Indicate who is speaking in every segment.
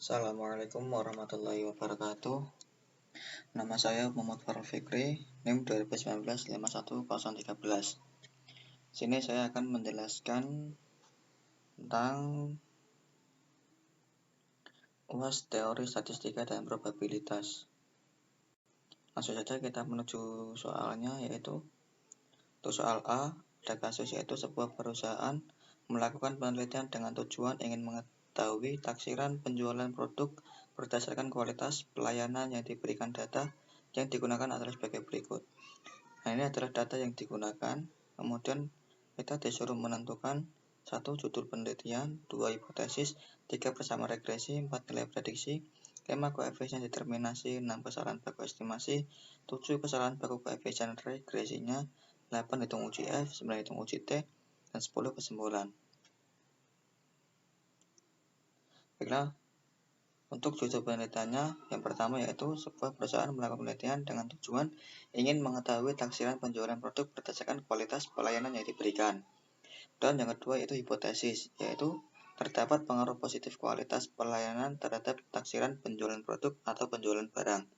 Speaker 1: Assalamualaikum warahmatullahi wabarakatuh. Nama saya Muhammad Farul Fikri, NIM 2019-51013. Sini saya akan menjelaskan tentang UAS teori statistika dan probabilitas. Langsung saja kita menuju soalnya, yaitu untuk soal A, ada kasus yaitu sebuah perusahaan melakukan penelitian dengan tujuan ingin mengetahui taksiran penjualan produk berdasarkan kualitas pelayanan yang diberikan. Data yang digunakan adalah sebagai berikut. Nah, ini adalah data yang digunakan. Kemudian kita disuruh menentukan 1. Judul penelitian, 2. Hipotesis, 3. Persamaan regresi, 4. Nilai prediksi, 5. Koefisien determinasi, 6. Kesalahan baku estimasi, 7. Kesalahan baku koefisien regresinya, 8. Hitung uji F, 9. Hitung uji T, dan 10. Kesimpulan. Baiklah, untuk judul penelitiannya, yang pertama yaitu sebuah perusahaan melakukan penelitian dengan tujuan ingin mengetahui taksiran penjualan produk berdasarkan kualitas pelayanan yang diberikan. Dan yang kedua yaitu hipotesis, yaitu terdapat pengaruh positif kualitas pelayanan terhadap taksiran penjualan produk atau penjualan barang.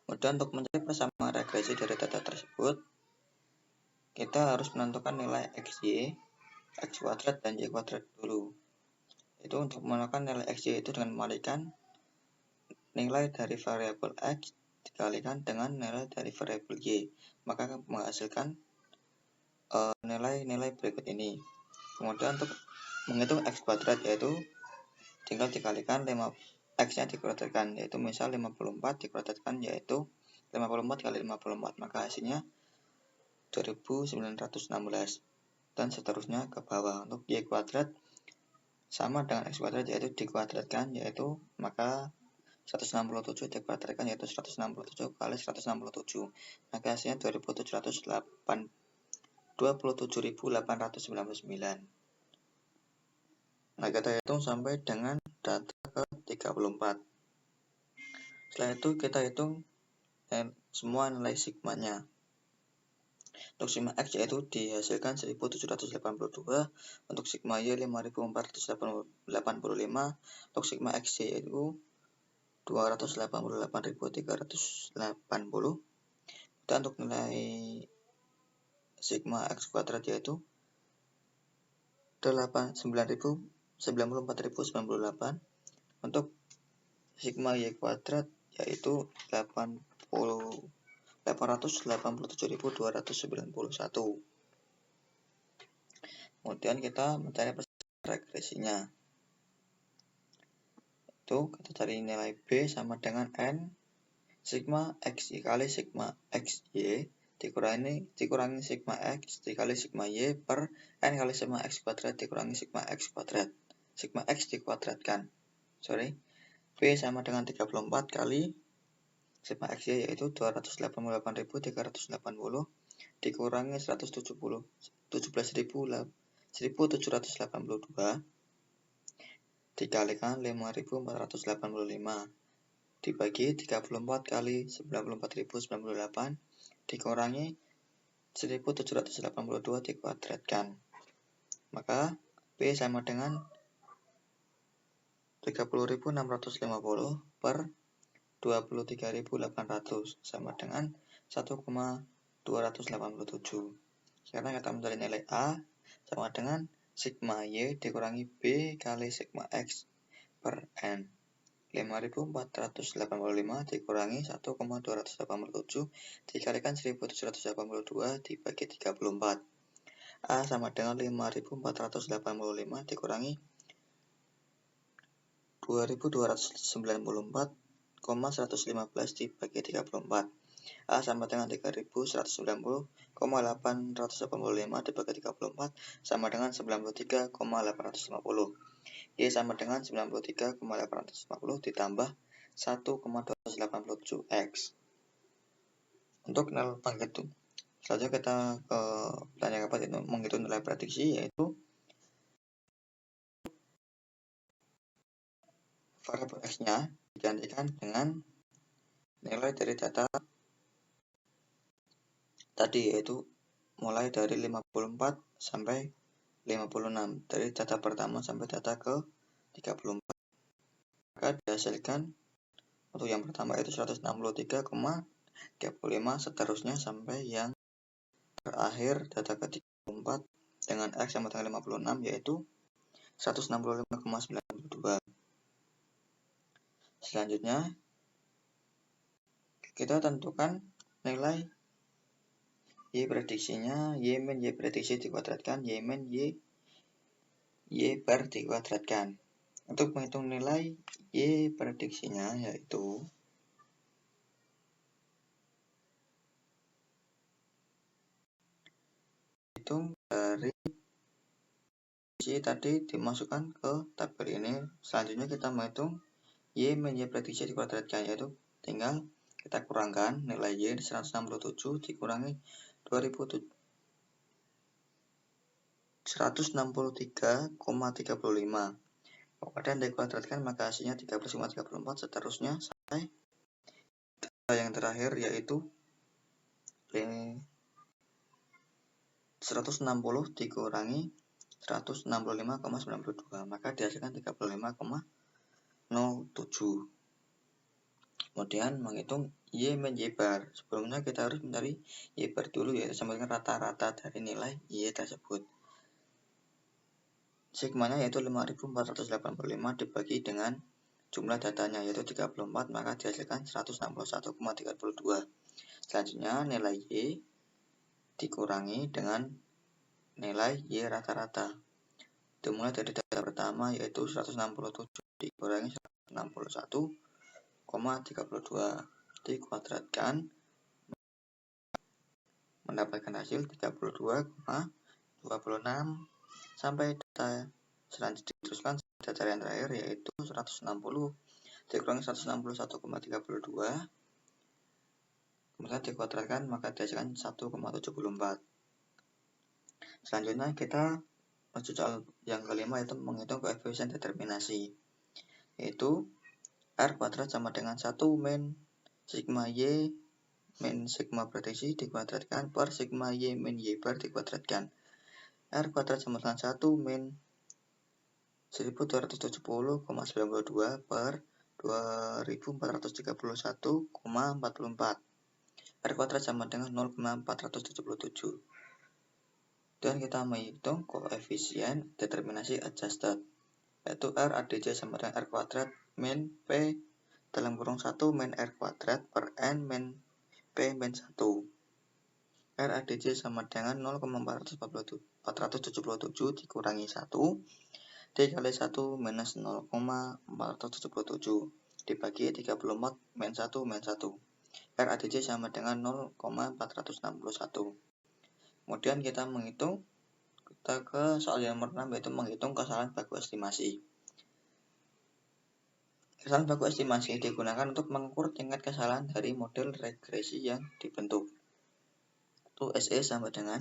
Speaker 1: Kemudian untuk mencari persamaan regresi dari data tersebut, kita harus menentukan nilai XY, X kuadrat, dan Y kuadrat dulu. Itu untuk menentukan nilai XY itu dengan memalikan nilai dari variabel X dikalikan dengan nilai dari variabel Y, maka akan menghasilkan nilai-nilai berikut ini. Kemudian untuk menghitung X kuadrat, yaitu tinggal dikalikan X nya dikuadratkan, yaitu misal 54 dikuadratkan yaitu 54 kali 54, maka hasilnya 2916, dan seterusnya ke bawah. Untuk Y kuadrat sama dengan X kuadrat, yaitu dikuadratkan, yaitu maka 167 dikuadratkan yaitu 167 kali 167, maka hasilnya 27.899. Nah, kita hitung sampai dengan data ke 34. Setelah itu kita hitung semua nilai sigmanya. Untuk sigma X yaitu dihasilkan 1782, untuk sigma Y 5485, untuk sigma XY yaitu 288.380, dan untuk nilai sigma X kuadrat yaitu 94.098, untuk sigma Y kuadrat yaitu 887.291. Kemudian kita mencari persamaan regresinya. Itu kita cari nilai B sama dengan N sigma XY kali sigma XY dikurangi sigma X dikali sigma Y per N kali sigma X kuadrat dikurangi sigma X kuadrat. Sigma X dikuadratkan. B sama dengan 34 kali sigma XY yaitu 288.380 dikurangi 17.782 dikalikan 5.485 dibagi 34 kali 94.098 dikurangi 1782 dikuadratkan, maka B sama dengan 30.650 per 23.800 sama dengan 1,287. Sekarang kita mencari nilai A sama dengan sigma Y dikurangi B kali sigma X per N. 5.485 dikurangi 1,287 dikalikan 1782 dibagi 34. A sama dengan 5.485 dikurangi 2.294,115 dibagi 34. A sama dengan 3.190,885 dibagi 34 sama dengan 93,850. Y sama dengan 93,850 ditambah 1,287X. Untuk nilai penghitung, selanjutnya kita ke pertanyaan keempat, itu menghitung nilai prediksi, yaitu variabel X-nya digantikan dengan nilai dari data tadi, yaitu mulai dari 54 sampai 56, dari data pertama sampai data ke 34. maka dihasilkan untuk yang pertama itu 163,35 seterusnya sampai yang terakhir data ke-34 dengan X sama dengan 56 yaitu 165,92. Selanjutnya kita tentukan nilai Y prediksinya, Y min Y prediksi dikuadratkan, Y min Y bar dikuadratkan. Untuk menghitung nilai Y prediksinya yaitu hitung dari prediksi tadi dimasukkan ke tabel ini. Selanjutnya kita menghitung Y min Y prediksi dikuadratkan, yaitu tinggal kita kurangkan nilai Y 167 dikurangi 163,35. Kemudian dikuadratkan maka hasilnya 13,34 seterusnya sampai yang terakhir yaitu 160 dikurangi 165,92 maka dihasilkan 35,07. Kemudian menghitung Y min Y bar. Sebelumnya kita harus mencari Y bar dulu, yaitu sama dengan rata-rata dari nilai Y tersebut. Sigmanya yaitu 5485 dibagi dengan jumlah datanya yaitu 34, maka dihasilkan 161,32. Selanjutnya nilai Y dikurangi dengan nilai Y rata-rata. Dimulai dari data pertama yaitu 167 dikurangi 161,32 dikuadratkan mendapatkan hasil 32,26 sampai data selanjutnya diteruskan data yang terakhir yaitu 160 dikurangi 161,32 kemudian dikuadratkan maka dihasilkan 1,74. Selanjutnya kita masuk soal yang kelima yaitu menghitung koefisien determinasi, yaitu R kuadrat sama dengan 1 min sigma Y min sigma prediksi dikuadratkan per sigma Y min Y bar dikuadratkan. R kuadrat sama dengan 1 min 1270,92 per 2431,44. R kuadrat sama dengan 0,477. Dan kita menghitung koefisien determinasi adjusted, yaitu R ADC sama dengan R kuadrat min P dalam kurung 1 min R kuadrat per N min P min 1. R ADC sama dengan 0,477 dikurangi 1 dikali 1 minus 0,477 dibagi 34 min 1 min 1. R ADC sama dengan 0,461. Kemudian kita menghitung, kita ke soal yang nomor 6 yaitu menghitung kesalahan baku estimasi. Kesalahan baku estimasi digunakan untuk mengukur tingkat kesalahan dari model regresi yang dibentuk. Itu SE sama dengan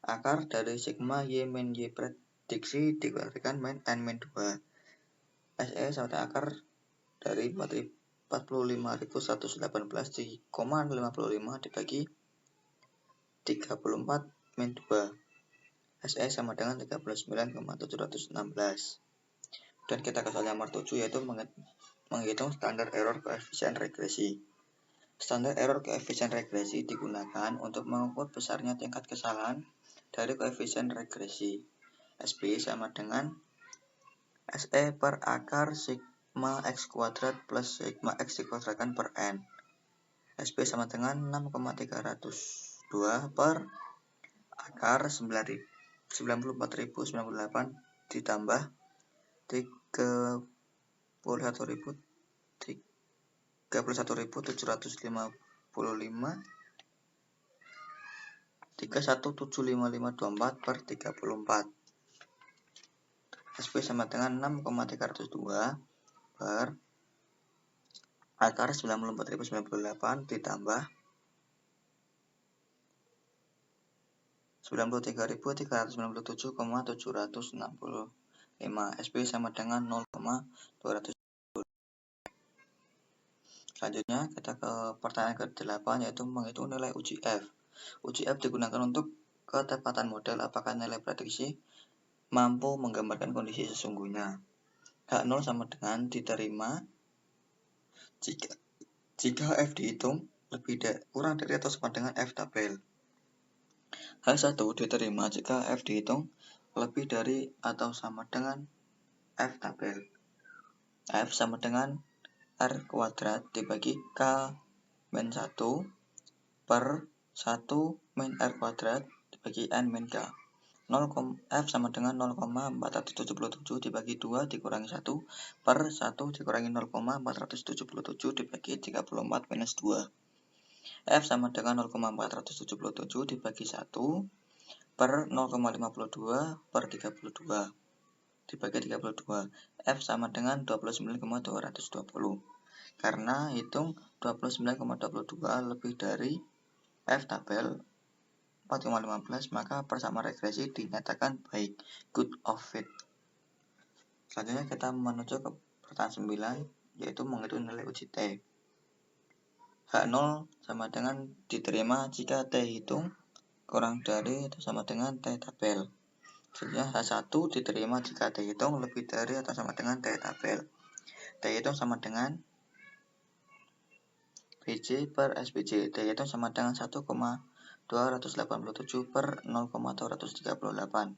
Speaker 1: akar dari sigma Y min Y prediksi dikuadratkan min N min 2. SE sama dengan akar dari 45.118,55 dibagi 34 min 2. SE sama dengan 39,716. Dan kita ke soal nomor 7 yaitu menghitung standar error koefisien regresi. Standar error koefisien regresi digunakan untuk mengukur besarnya tingkat kesalahan dari koefisien regresi. SB sama dengan SE per akar sigma X kuadrat plus sigma X dikuadratkan per N. SB sama dengan 6,302 per akar 94.098 ditambah 31.755 317524 per 34. SP sama dengan 6,302 per akar 94.098 ditambah 93.397,765. SP sama dengan 0,200. Selanjutnya kita ke pertanyaan ke-8 yaitu menghitung nilai uji F. Uji F digunakan untuk ketepatan model apakah nilai prediksi mampu menggambarkan kondisi sesungguhnya. H0 sama dengan diterima jika F dihitung kurang dari atau sama dengan F tabel. H1 diterima jika F dihitung lebih dari atau sama dengan F tabel. F sama dengan R kuadrat dibagi K min 1 per 1 min R kuadrat dibagi N min K. F sama dengan 0,477 dibagi 2 dikurangi 1 per 1 dikurangi 0,477 dibagi 34 minus 2. F sama dengan 0,477 dibagi 1 per 0,52 per 32 dibagi 32. F sama dengan 29,220. Karena hitung 29,22 lebih dari F tabel 4,15, maka persamaan regresi dinyatakan baik, good of fit. Selanjutnya kita menuju ke pertanyaan 9, yaitu menghitung nilai uji T. H0 sama dengan diterima jika T hitung kurang dari atau sama dengan T tabel. Selanjutnya H1 diterima jika T hitung lebih dari atau sama dengan T tabel. T hitung sama dengan BJ per SBJ. T hitung sama dengan 1,287 per 0,238.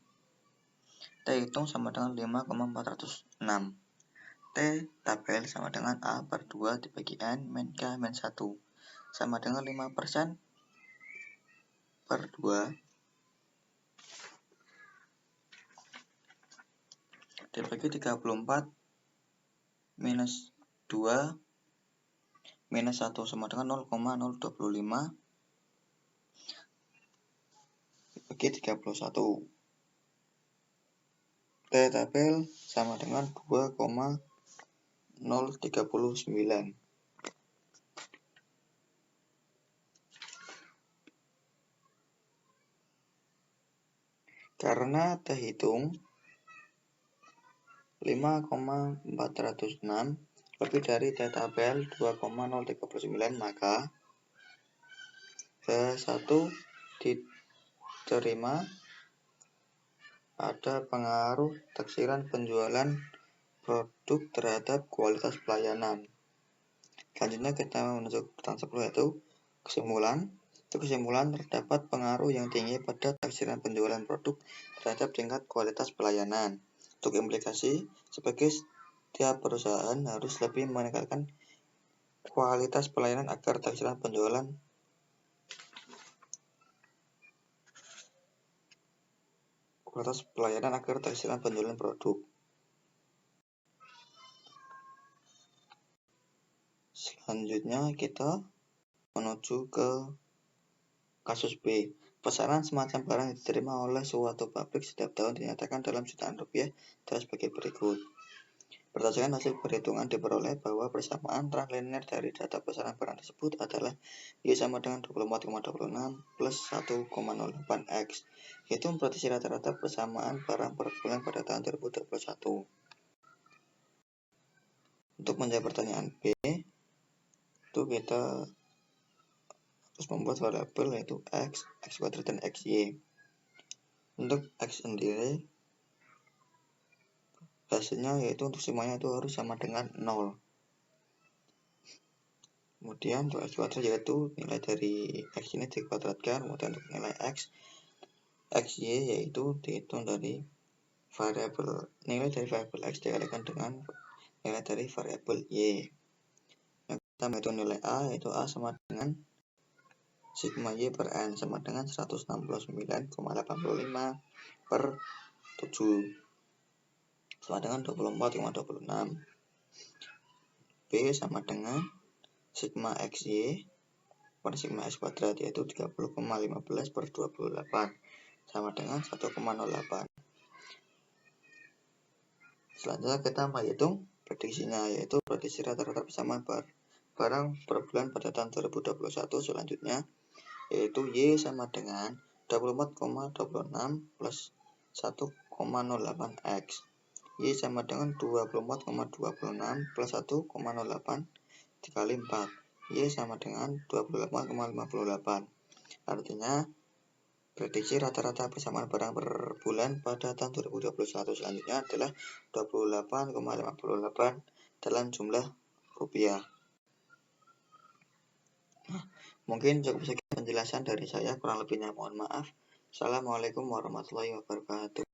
Speaker 1: T hitung sama dengan 5,406. T tabel sama dengan A per 2 dibagi N min K min 1 sama dengan 5% per 2 dibagi 34 minus 2 minus 1 sama dengan 0,025 dibagi 31. T tabel sama dengan 2,039. Karena T hitung 5,406 lebih dari T tabel 2,039, maka H1 diterima ada pengaruh taksiran penjualan produk terhadap kualitas pelayanan. Selanjutnya kita menuju pertanyaan 10, yaitu kesimpulan. Untuk kesimpulan, terdapat pengaruh yang tinggi pada taksiran penjualan produk terhadap tingkat kualitas pelayanan. Untuk implikasi, sebagai setiap perusahaan harus lebih meningkatkan kualitas pelayanan agar taksiran penjualan produk. Selanjutnya kita menuju ke kasus B. Pesanan semacam barang yang diterima oleh suatu pabrik setiap tahun dinyatakan dalam jutaan rupiah adalah sebagai berikut. Berdasarkan hasil perhitungan diperoleh bahwa persamaan translinier dari data pesanan barang tersebut adalah Y sama dengan 24,26 plus 1,08X. Itu memprediksi rata-rata persamaan barang per bulan pada tahun 2021. Untuk menjawab pertanyaan B, itu kita terus membuat variabel yaitu X kuadrat dan XY. Untuk X sendiri hasilnya yaitu untuk semuanya itu harus sama dengan 0. Kemudian untuk X kuadrat yaitu nilai dari X ini dikuadratkan, kemudian untuk nilai XY yaitu dihitung dari nilai dari variabel X dikalikan dengan nilai dari variabel Y. Yang kita menghitung nilai A yaitu A sama dengan sigma Y per N sama dengan 169,85 per 7 sama dengan 24,26. B sama dengan sigma XY per sigma X kuadrat yaitu 30,15 per 28 sama dengan 1,08. Selanjutnya kita menghitung prediksinya, yaitu prediksi rata-rata persamaan barang per bulan pada tahun 2021 selanjutnya, yaitu Y sama dengan 24,26 plus 1,08X. Y sama dengan 24,26 plus 1,08 dikali 4. Y sama dengan 28,58. Artinya Prediksi rata-rata persamaan barang per bulan pada tahun 2021 selanjutnya adalah 28,58 dalam jumlah rupiah. Mungkin cukup sekian penjelasan dari saya, kurang lebihnya mohon maaf. Assalamualaikum warahmatullahi wabarakatuh.